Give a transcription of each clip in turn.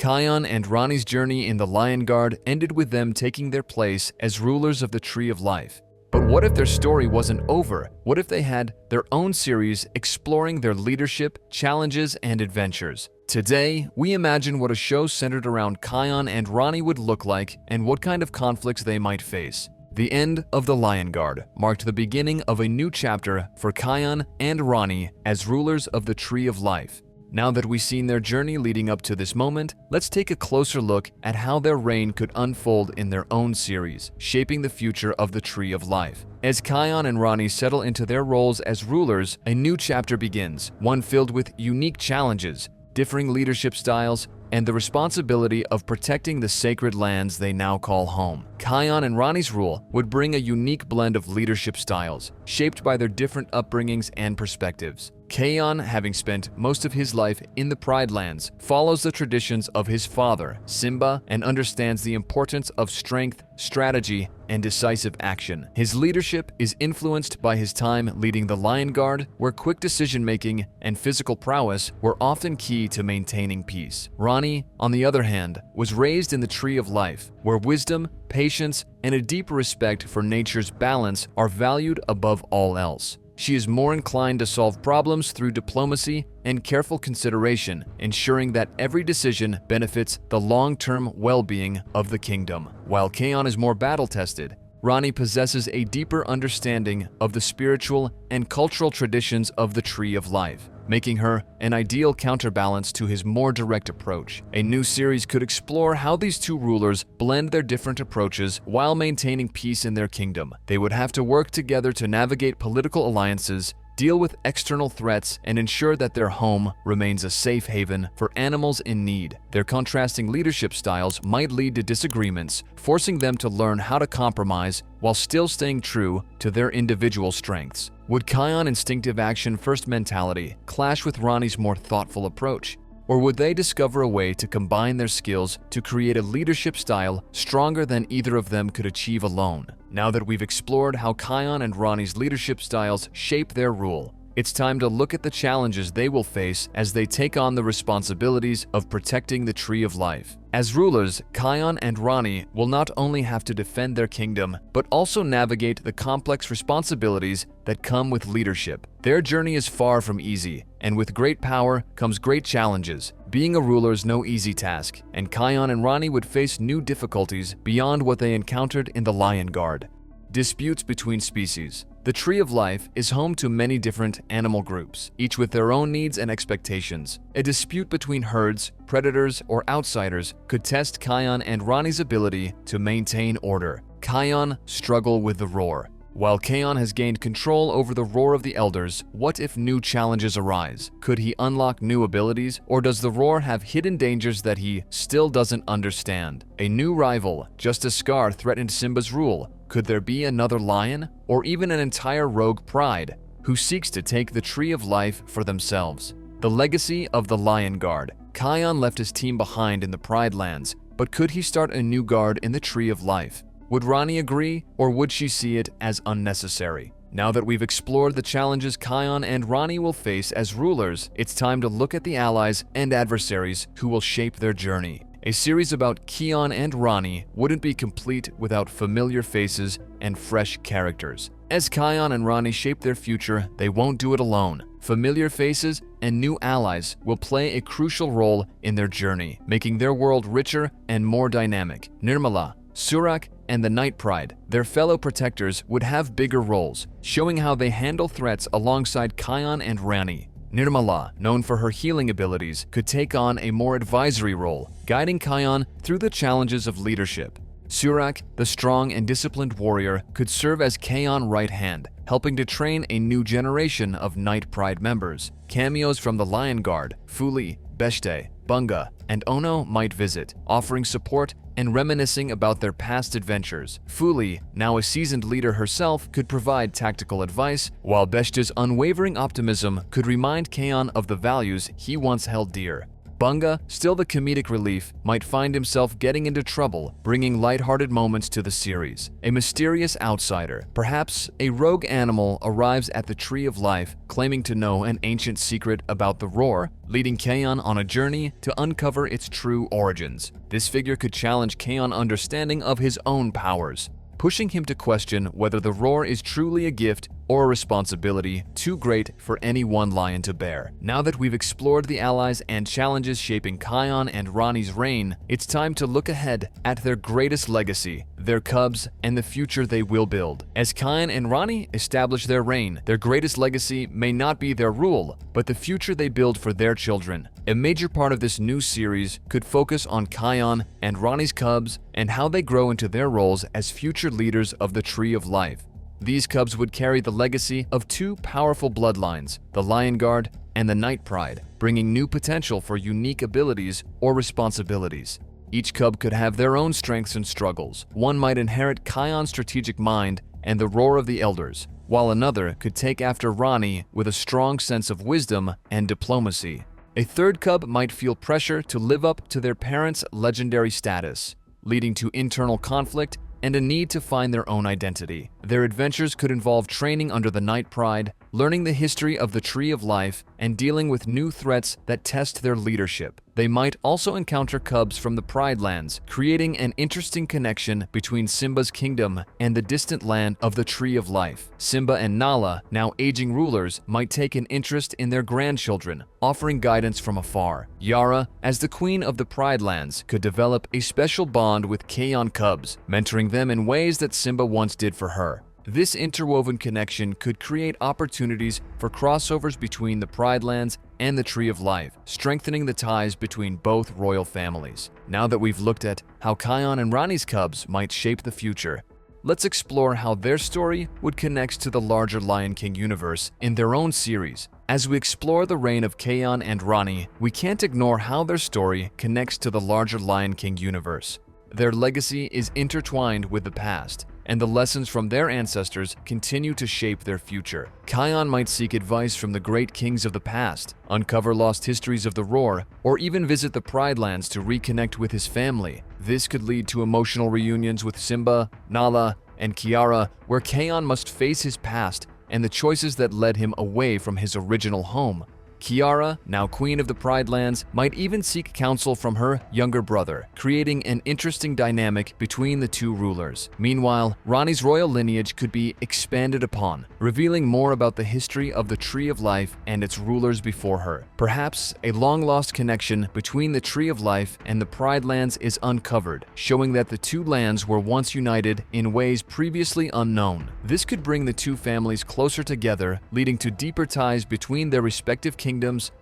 Kion and Rani's journey in the Lion Guard ended with them taking their place as rulers of the Tree of Life. But what if their story wasn't over? What if they had their own series exploring their leadership, challenges, and adventures? Today, we imagine what a show centered around Kion and Rani would look like and what kind of conflicts they might face. The end of the Lion Guard marked the beginning of a new chapter for Kion and Rani as rulers of the Tree of Life. Now that we've seen their journey leading up to this moment, let's take a closer look at how their reign could unfold in their own series, shaping the future of the Tree of Life. As Kion and Rani settle into their roles as rulers, a new chapter begins, one filled with unique challenges, differing leadership styles, and the responsibility of protecting the sacred lands they now call home. Kion and Rani's rule would bring a unique blend of leadership styles, shaped by their different upbringings and perspectives. Kion, having spent most of his life in the Pride Lands, follows the traditions of his father, Simba, and understands the importance of strength, strategy, and decisive action. His leadership is influenced by his time leading the Lion Guard, where quick decision-making and physical prowess were often key to maintaining peace. Rani, on the other hand, was raised in the Tree of Life, where wisdom, patience, and a deep respect for nature's balance are valued above all else. She is more inclined to solve problems through diplomacy and careful consideration, ensuring that every decision benefits the long-term well-being of the kingdom. While Kion is more battle-tested, Rani possesses a deeper understanding of the spiritual and cultural traditions of the Tree of Life, making her an ideal counterbalance to his more direct approach. A new series could explore how these two rulers blend their different approaches while maintaining peace in their kingdom. They would have to work together to navigate political alliances, deal with external threats, and ensure that their home remains a safe haven for animals in need. Their contrasting leadership styles might lead to disagreements, forcing them to learn how to compromise while still staying true to their individual strengths. Would Kion's instinctive action-first mentality clash with Rani's more thoughtful approach? Or would they discover a way to combine their skills to create a leadership style stronger than either of them could achieve alone? Now that we've explored how Kion and Rani's leadership styles shape their rule, it's time to look at the challenges they will face as they take on the responsibilities of protecting the Tree of Life. As rulers, Kion and Rani will not only have to defend their kingdom, but also navigate the complex responsibilities that come with leadership. Their journey is far from easy, and with great power comes great challenges. Being a ruler is no easy task, and Kion and Rani would face new difficulties beyond what they encountered in the Lion Guard. Disputes between species. The Tree of Life is home to many different animal groups, each with their own needs and expectations. A dispute between herds, predators, or outsiders could test Kion and Rani's ability to maintain order. Kion struggle with the roar. While Kion has gained control over the roar of the elders, what if new challenges arise? Could he unlock new abilities, or does the roar have hidden dangers that he still doesn't understand? A new rival, just as Scar threatened Simba's rule. Could there be another lion, or even an entire rogue pride, who seeks to take the Tree of Life for themselves? The legacy of the Lion Guard. Kion left his team behind in the Pride Lands, but could he start a new guard in the Tree of Life? Would Rani agree, or would she see it as unnecessary? Now that we've explored the challenges Kion and Rani will face as rulers, it's time to look at the allies and adversaries who will shape their journey. A series about Kion and Rani wouldn't be complete without familiar faces and fresh characters. As Kion and Rani shape their future, they won't do it alone. Familiar faces and new allies will play a crucial role in their journey, making their world richer and more dynamic. Nirmala, Surak, and the Night Pride, their fellow protectors, would have bigger roles, showing how they handle threats alongside Kion and Rani. Nirmala, known for her healing abilities, could take on a more advisory role, guiding Kion through the challenges of leadership. Surak, the strong and disciplined warrior, could serve as Kion's right hand, helping to train a new generation of Night Pride members. Cameos from the Lion Guard, Fuli, Beshte, Bunga, and Ono might visit, offering support and reminiscing about their past adventures. Fuli, now a seasoned leader herself, could provide tactical advice, while Beshta's unwavering optimism could remind Kion of the values he once held dear. Bunga, still the comedic relief, might find himself getting into trouble, bringing lighthearted moments to the series. A mysterious outsider, perhaps a rogue animal, arrives at the Tree of Life, claiming to know an ancient secret about the roar, leading Kion on a journey to uncover its true origins. This figure could challenge Kion's understanding of his own powers, pushing him to question whether the roar is truly a gift or a responsibility too great for any one lion to bear. Now that we've explored the allies and challenges shaping Kion and Rani's reign, it's time to look ahead at their greatest legacy, their cubs, and the future they will build. As Kion and Rani establish their reign, their greatest legacy may not be their rule, but the future they build for their children. A major part of this new series could focus on Kion and Rani's cubs and how they grow into their roles as future leaders of the Tree of Life. These cubs would carry the legacy of two powerful bloodlines, the Lion Guard and the Night Pride, bringing new potential for unique abilities or responsibilities. Each cub could have their own strengths and struggles. One might inherit Kion's strategic mind and the roar of the elders, while another could take after Rani with a strong sense of wisdom and diplomacy. A third cub might feel pressure to live up to their parents' legendary status, leading to internal conflict and a need to find their own identity. Their adventures could involve training under the Night Pride, learning the history of the Tree of Life, and dealing with new threats that test their leadership. They might also encounter cubs from the Pride Lands, creating an interesting connection between Simba's kingdom and the distant land of the Tree of Life. Simba and Nala, now aging rulers, might take an interest in their grandchildren, offering guidance from afar. Yara, as the queen of the Pride Lands, could develop a special bond with Kion cubs, mentoring them in ways that Simba once did for her. This interwoven connection could create opportunities for crossovers between the Pride Lands and the Tree of Life, strengthening the ties between both royal families. Now that we've looked at how Kion and Rani's cubs might shape the future, let's explore how their story would connect to the larger Lion King universe in their own series. As we explore the reign of Kion and Rani, we can't ignore how their story connects to the larger Lion King universe. Their legacy is intertwined with the past, and the lessons from their ancestors continue to shape their future. Kion might seek advice from the great kings of the past, uncover lost histories of the roar, or even visit the Pride Lands to reconnect with his family. This could lead to emotional reunions with Simba, Nala, and Kiara, where Kion must face his past and the choices that led him away from his original home. Kiara, now queen of the Pride Lands, might even seek counsel from her younger brother, creating an interesting dynamic between the two rulers. Meanwhile, Rani's royal lineage could be expanded upon, revealing more about the history of the Tree of Life and its rulers before her. Perhaps a long-lost connection between the Tree of Life and the Pride Lands is uncovered, showing that the two lands were once united in ways previously unknown. This could bring the two families closer together, leading to deeper ties between their respective kingdoms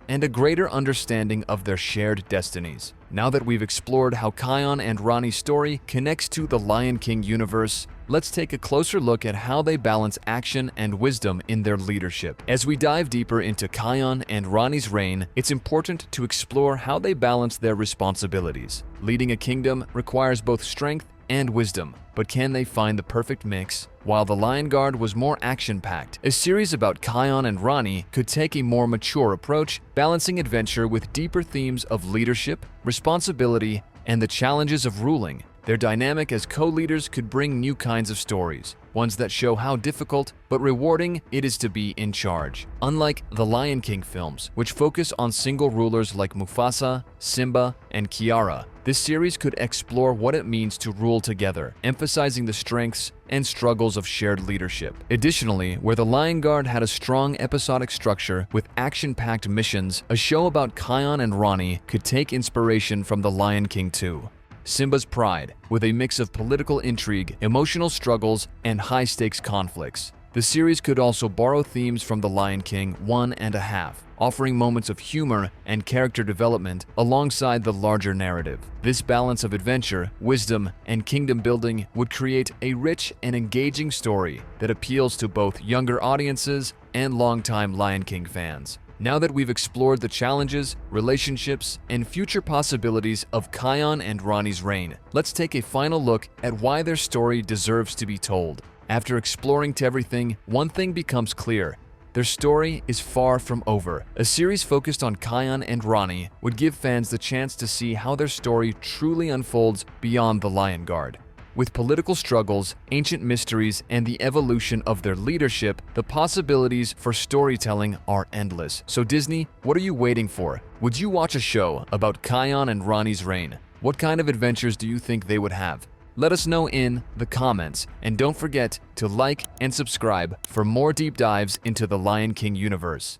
and a greater understanding of their shared destinies. Now that we've explored how Kion and Rani's story connects to the Lion King universe, let's take a closer look at how they balance action and wisdom in their leadership. As we dive deeper into Kion and Rani's reign, it's important to explore how they balance their responsibilities. Leading a kingdom requires both strength and wisdom, but can they find the perfect mix? While the Lion Guard was more action-packed, a series about Kion and Rani could take a more mature approach, balancing adventure with deeper themes of leadership, responsibility, and the challenges of ruling. Their dynamic as co-leaders could bring new kinds of stories, ones that show how difficult but rewarding it is to be in charge. Unlike the Lion King films, which focus on single rulers like Mufasa, Simba, and Kiara, this series could explore what it means to rule together, emphasizing the strengths and struggles of shared leadership. Additionally, where the Lion Guard had a strong episodic structure with action-packed missions, a show about Kion and Rani could take inspiration from the Lion King too. Simba's Pride, with a mix of political intrigue, emotional struggles, and high-stakes conflicts. The series could also borrow themes from The Lion King 1.5, offering moments of humor and character development alongside the larger narrative. This balance of adventure, wisdom, and kingdom building would create a rich and engaging story that appeals to both younger audiences and longtime Lion King fans. Now that we've explored the challenges, relationships, and future possibilities of Kion and Rani's reign, let's take a final look at why their story deserves to be told. After exploring to everything, one thing becomes clear. their story is far from over. A series focused on Kion and Rani would give fans the chance to see how their story truly unfolds beyond the Lion Guard. With political struggles, ancient mysteries, and the evolution of their leadership, the possibilities for storytelling are endless. So Disney, what are you waiting for? Would you watch a show about Kion and Rani's reign? What kind of adventures do you think they would have? Let us know in the comments, and don't forget to like and subscribe for more deep dives into the Lion King universe.